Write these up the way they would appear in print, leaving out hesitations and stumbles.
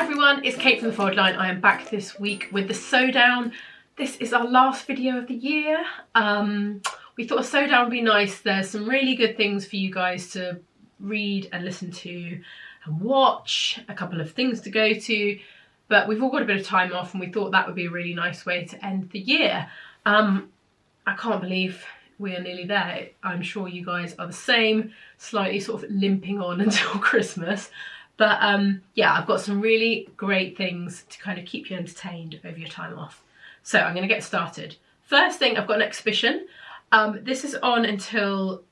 everyone, it's Kate from the Forward Line. I am back this week with the sew down. This is our last video of the year. We thought a sew down would be nice. There's some really good things for you guys to read and listen to and watch, a couple of things to go to, but we've all got a bit of time off and we thought that would be a really nice way to end the year. I can't believe we are nearly there. I'm sure you guys are the same, slightly sort of limping on until Christmas. But yeah, I've got some really great things to kind of keep you entertained over your time off. So I'm going to get started. First thing, I've got an exhibition. This is on until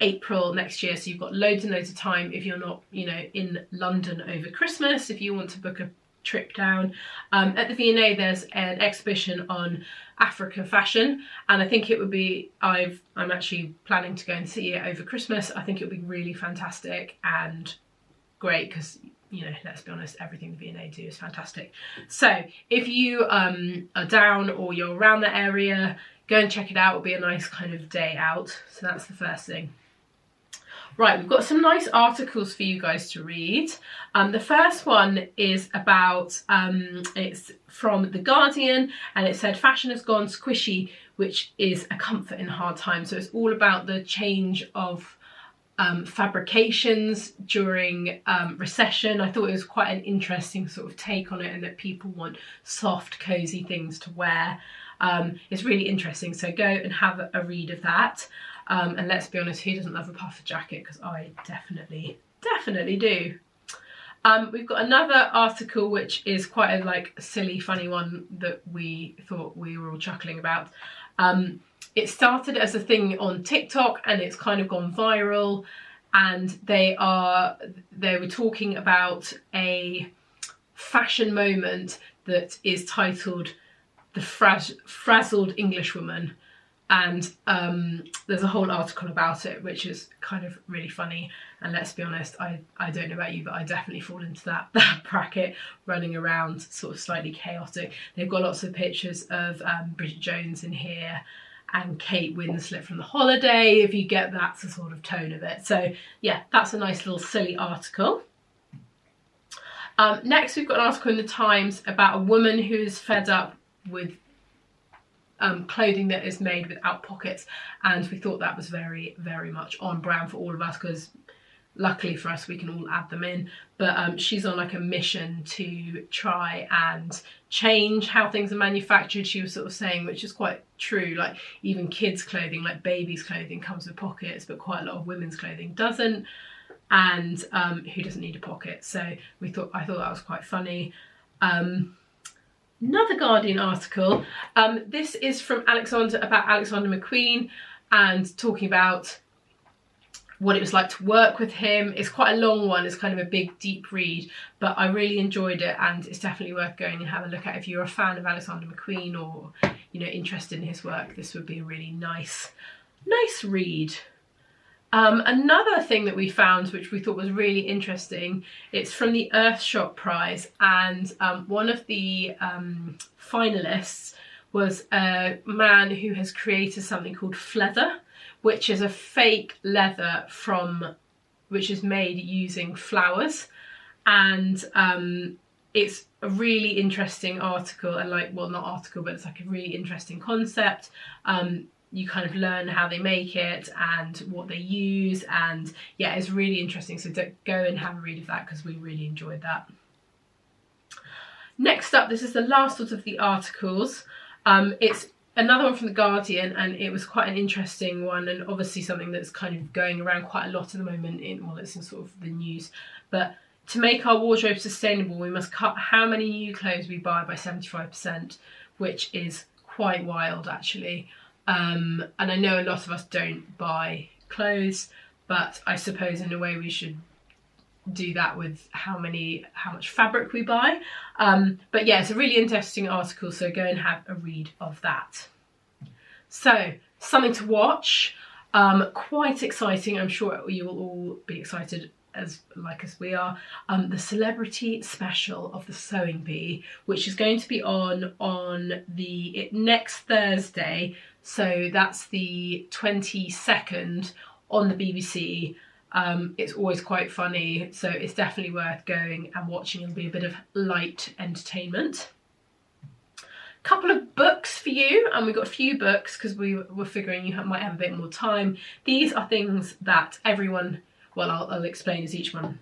April next year, so you've got loads and loads of time if you're not, you know, in London over Christmas, if you want to book a trip down. At the V&A there's an exhibition on African fashion, and I think it would be, I'm actually planning to go and see it over Christmas. I think it would be really fantastic and great because, you know, let's be honest, everything the V&A do is fantastic. So if you are down or you're around that area, go and check it out. It'll be a nice kind of day out. So that's the first thing. Right, we've got some nice articles for you guys to read. The first one is about, it's from The Guardian, and it said fashion has gone squishy, which is a comfort in hard times. So it's all about the change of fabrications during recession. I thought it was quite an interesting sort of take on it, and that people want soft, cozy things to wear. It's really interesting, so go and have a read of that. And let's be honest, who doesn't love a puffer jacket? Because I definitely do. We've got another article which is quite a like silly, funny one that we thought we were all chuckling about. It started as a thing on TikTok and it's kind of gone viral, and they were talking about a fashion moment that is titled The Frazzled Englishwoman, and there's a whole article about it which is kind of really funny. And let's be honest, I don't know about you, but I definitely fall into that bracket, running around sort of slightly chaotic. They've got lots of pictures of Bridget Jones in here and Kate Winslet from The Holiday, if you get that sort of tone of it. So yeah, that's a nice little silly article. Next we've got an article in The Times about a woman who is fed up with clothing that is made without pockets, and we thought that was very, very much on brand for all of us, because luckily for us we can all add them in. But she's on like a mission to try and change how things are manufactured, she was sort of saying, which is quite true. Like even kids' clothing, like babies' clothing, comes with pockets, but quite a lot of women's clothing doesn't. And who doesn't need a pocket? So I thought that was quite funny. Another Guardian article. This is from Alexander, about Alexander McQueen, and talking about what it was like to work with him. It's quite a long one, it's kind of a big deep read, but I really enjoyed it, and it's definitely worth going and have a look at. If you're a fan of Alexander McQueen or, you know, interested in his work, this would be a really nice read. Another thing that we found, which we thought was really interesting, it's from the Earthshot Prize, and one of the finalists was a man who has created something called Fleather, which is a fake leather which is made using flowers. And it's a really interesting article, and like, well, not article, but it's like a really interesting concept. You kind of learn how they make it and what they use, and yeah, it's really interesting. So go and have a read of that, because we really enjoyed that. Next up, this is the last of the articles. It's another one from The Guardian, and it was quite an interesting one, and obviously something that's kind of going around quite a lot at the moment, well, it's in sort of the news. But to make our wardrobe sustainable, we must cut how many new clothes we buy by 75%, which is quite wild actually. And I know a lot of us don't buy clothes, but I suppose in a way we should do that with how much fabric we buy. But yeah, it's a really interesting article, so go and have a read of that. So something to watch, quite exciting. I'm sure you will all be excited as we are. The celebrity special of the Sewing Bee, which is going to be on the next Thursday, so that's the 22nd, on the BBC. It's always quite funny, so it's definitely worth going and watching. It'll be a bit of light entertainment. Couple of books for you, and we've got a few books because we were figuring you might have a bit more time. These are things that everyone, well, I'll explain as each one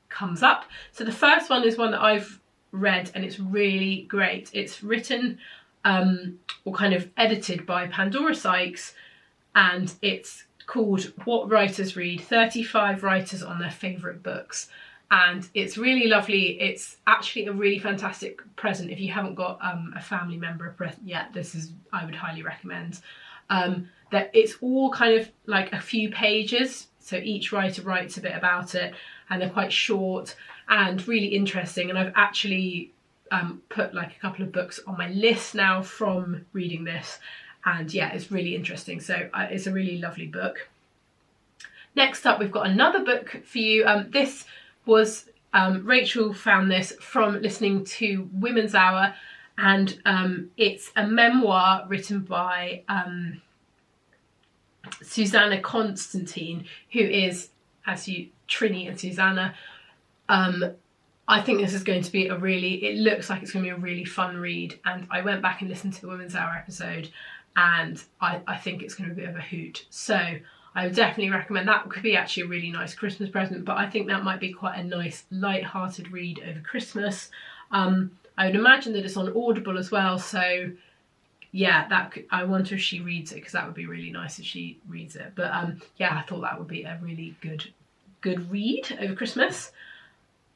comes up. So the first one is one that I've read and it's really great. It's written or kind of edited by Pandora Sykes, and it's called What Writers Read, 35 Writers on Their Favourite Books. And it's really lovely. It's actually a really fantastic present. If you haven't got a family member present yet, this is, I would highly recommend. That it's all kind of like a few pages. So each writer writes a bit about it, and they're quite short and really interesting. And I've actually put like a couple of books on my list now from reading this. And yeah, it's really interesting. So it's a really lovely book. Next up, we've got another book for you. This was, Rachel found this from listening to Women's Hour, and it's a memoir written by Susanna Constantine, who is, as you, Trini and Susanna. I think this is going to be it looks like it's going to be a really fun read, and I went back and listened to the Women's Hour episode, and I think it's going to be a bit of a hoot. So I would definitely recommend that. Could be actually a really nice Christmas present, but I think that might be quite a nice light-hearted read over Christmas. I would imagine that it's on Audible as well, so yeah, I wonder if she reads it, because that would be really nice if she reads it. But yeah, I thought that would be a really good read over Christmas.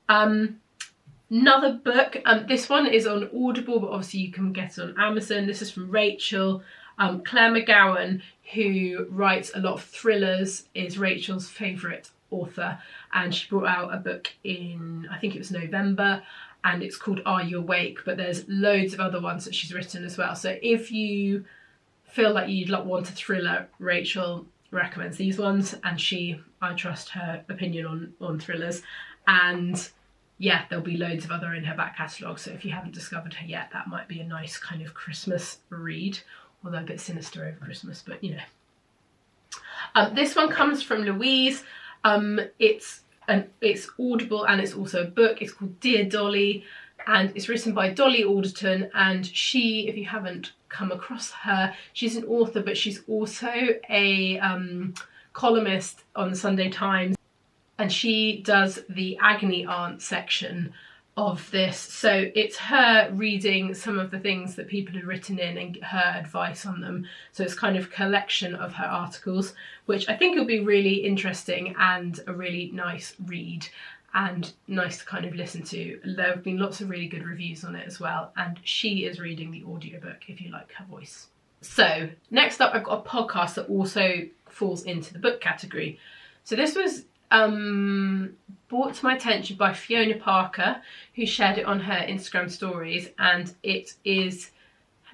Another book, this one is on Audible, but obviously you can get it on Amazon. This is from Rachel. Claire McGowan, who writes a lot of thrillers, is Rachel's favourite author, and she brought out a book in, I think it was November, and it's called Are You Awake? But there's loads of other ones that she's written as well. So if you feel like you'd want a thriller, Rachel recommends these ones, and I trust her opinion on thrillers. And yeah, there'll be loads of other in her back catalogue, so if you haven't discovered her yet, that might be a nice kind of Christmas read, although a bit sinister over Christmas, but you know. This one comes from Louise. It's Audible, and it's also a book. It's called Dear Dolly, and it's written by Dolly Alderton, and she, if you haven't come across her, she's an author, but she's also a columnist on the Sunday Times, and she does the Agony Aunt section of this. So it's her reading some of the things that people had written in and her advice on them. So it's kind of a collection of her articles, which I think will be really interesting and a really nice read and nice to kind of listen to. There have been lots of really good reviews on it as well, and she is reading the audiobook if you like her voice. So next up, I've got a podcast that also falls into the book category. So this was brought to my attention by Fiona Parker, who shared it on her Instagram stories, and it is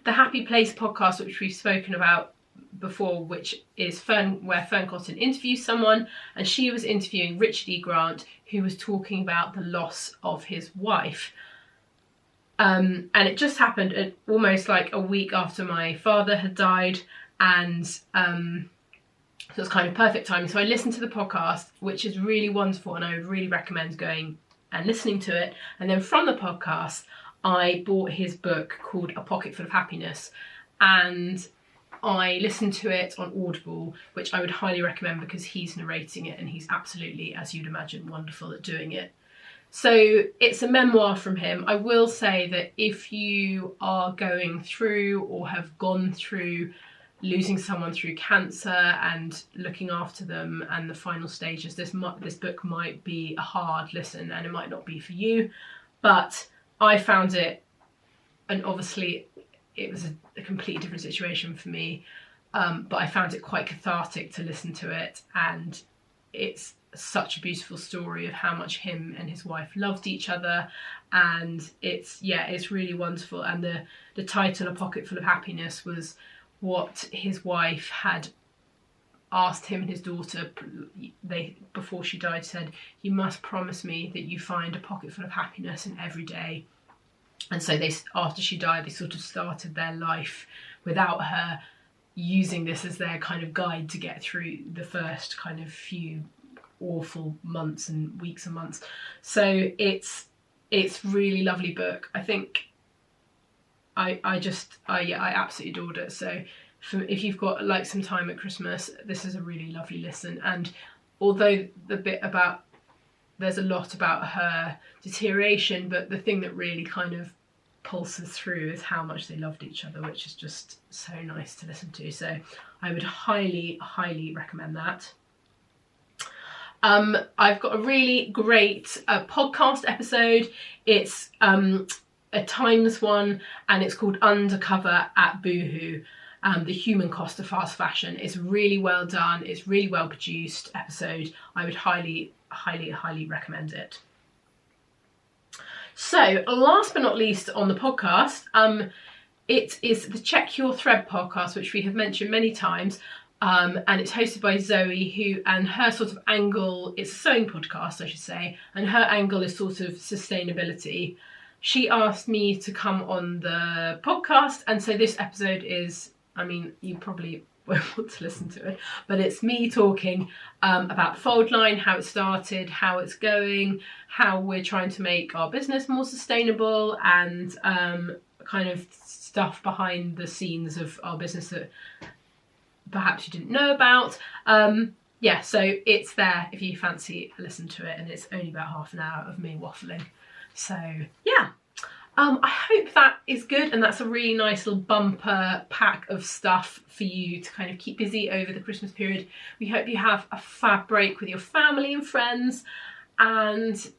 the Happy Place podcast, which we've spoken about before, which is where Fern Cotton interviews someone, and she was interviewing Richard E. Grant, who was talking about the loss of his wife. And it just happened almost like a week after my father had died, and so it's kind of perfect timing. So I listened to the podcast, which is really wonderful, and I would really recommend going and listening to it. And then from the podcast, I bought his book called A Pocket Full of Happiness, and I listened to it on Audible, which I would highly recommend because he's narrating it and he's absolutely, as you'd imagine, wonderful at doing it. So it's a memoir from him. I will say that if you are going through or have gone through losing someone through cancer and looking after them and the final stages, this book might be a hard listen, and it might not be for you, but I found it, and obviously it was a completely different situation for me, but I found it quite cathartic to listen to it, and it's such a beautiful story of how much him and his wife loved each other, and it's really wonderful. And the title, A Pocket Full of Happiness, was what his wife had asked him and his daughter. Before she died, said, "You must promise me that you find a pocket full of happiness in every day." And so after she died, they sort of started their life without her, using this as their kind of guide to get through the first kind of few awful months and weeks and months. So it's really lovely book. I think I absolutely adored it. So if you've got like some time at Christmas, this is a really lovely listen. And although there's a lot about her deterioration, but the thing that really kind of pulses through is how much they loved each other, which is just so nice to listen to. So I would highly recommend that. I've got a really great podcast episode. It's a Times one, and it's called Undercover at Boohoo. The human cost of fast fashion. It's really well done. It's really well produced episode. I would highly recommend it. So last but not least on the podcast, it is the Check Your Thread podcast, which we have mentioned many times. And it's hosted by Zoe, and her sort of angle, it's a sewing podcast, I should say, and her angle is sort of sustainability. She asked me to come on the podcast, and so this episode is, I mean, you probably won't want to listen to it, but it's me talking about Fold Line, how it started, how it's going, how we're trying to make our business more sustainable, and kind of stuff behind the scenes of our business that perhaps you didn't know about. Yeah, so it's there if you fancy a listen to it, and it's only about half an hour of me waffling. So yeah, I hope that is good, and that's a really nice little bumper pack of stuff for you to kind of keep busy over the Christmas period. We hope you have a fab break with your family and friends, and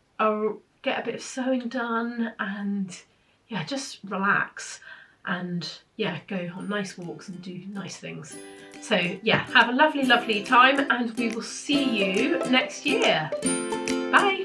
get a bit of sewing done, and yeah, just relax, and yeah, go on nice walks and do nice things. So yeah, have a lovely time, and we will see you next year. Bye.